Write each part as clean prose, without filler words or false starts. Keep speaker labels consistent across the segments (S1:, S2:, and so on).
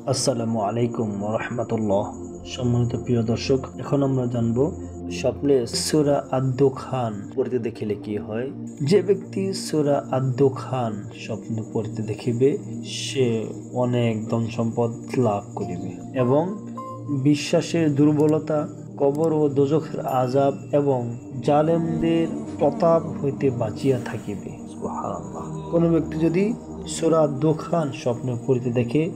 S1: আসসালামু আলাইকুম ওয়া রাহমাতুল্লাহ। সম্মানিত প্রিয় দর্শক, এখন আমরা জানব স্বপ্নে সূরা আদ-দুখান পড়তে দেখিলে কি হয়। যে ব্যক্তি সূরা আদ-দুখান স্বপ্ন পড়তে দেখিবে সে অনেক ধন সম্পদ লাভ করিবে এবং বিশ্বাসের দুর্বলতা, কবর ও দোজখের আযাব এবং জালেমদের প্রতাপ হইতে বাঁচিয়া থাকিবে। সুবহানাল্লাহ। কোন ব্যক্তি যদি সূরা আদ-দুখান স্বপ্ন পড়তে দেখে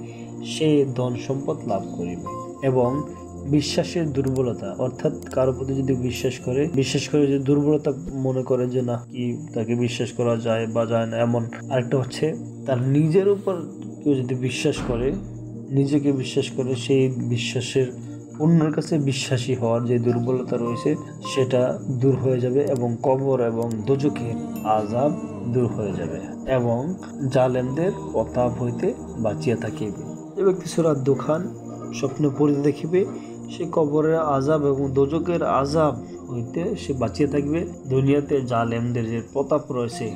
S1: সে ধন সম্পদ লাভ করিবে এবং বিশ্বাসের দুর্বলতা, অর্থাৎ কারো প্রতি যদি বিশ্বাস করে যে দুর্বলতা মনে করে যে না কি তাকে বিশ্বাস করা যায় বা যায় না, এমন আরেকটা হচ্ছে তার নিজের উপর কেউ যদি নিজেকে বিশ্বাস করে সেই বিশ্বাসের অন্যের কাছে বিশ্বাসী হওয়ার যে দুর্বলতা রয়েছে সেটা দূর হয়ে যাবে এবং কবর এবং দোজখের আযাব দূর হয়ে যাবে এবং জালেমদের প্রতাপ হইতে বাঁচিয়া থাকিবে। যে ব্যক্তি সূরা আদ-দুখান স্বপ্ন পড়িতে দেখিবে সে কবরের আযাব এবং দোজখের আযাব হইতে সে বাঁচিয়ে থাকবে। দুনিয়াতে জালেমদের যে প্রতাপ রয়েছে,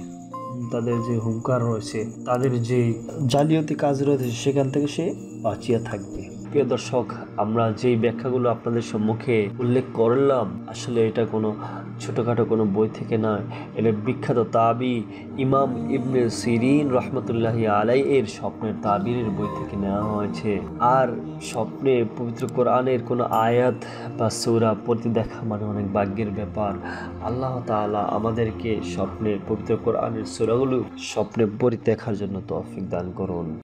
S1: তাদের যে হুঙ্কার রয়েছে, তাদের যে জালিয়াতি কাজ রয়েছে, সেখান থেকে সে বাঁচিয়ে থাকবে। প্রিয় দর্শক, আমরা যেই ব্যাখ্যাগুলো আপনাদের সম্মুখে উল্লেখ করলাম, আসলে এটা কোনো ছোটখাটো কোনো বই থেকে নয়। এটা বিখ্যাত তাবি ইমাম ইবনে সিরিন রহমতুল্লাহি আলাই এর স্বপ্নের তাবিরের বই থেকে নেওয়া হয়েছে। আর স্বপ্নে পবিত্র কোরআনের কোনো আয়াত বা সূরা পড়তে দেখা মানে অনেক ভাগ্যের ব্যাপার। আল্লাহ তাআলা আমাদেরকে স্বপ্নে পবিত্র কোরআনের সূরাগুলো স্বপ্নে পড়তে দেখার জন্য তৌফিক দান করুন।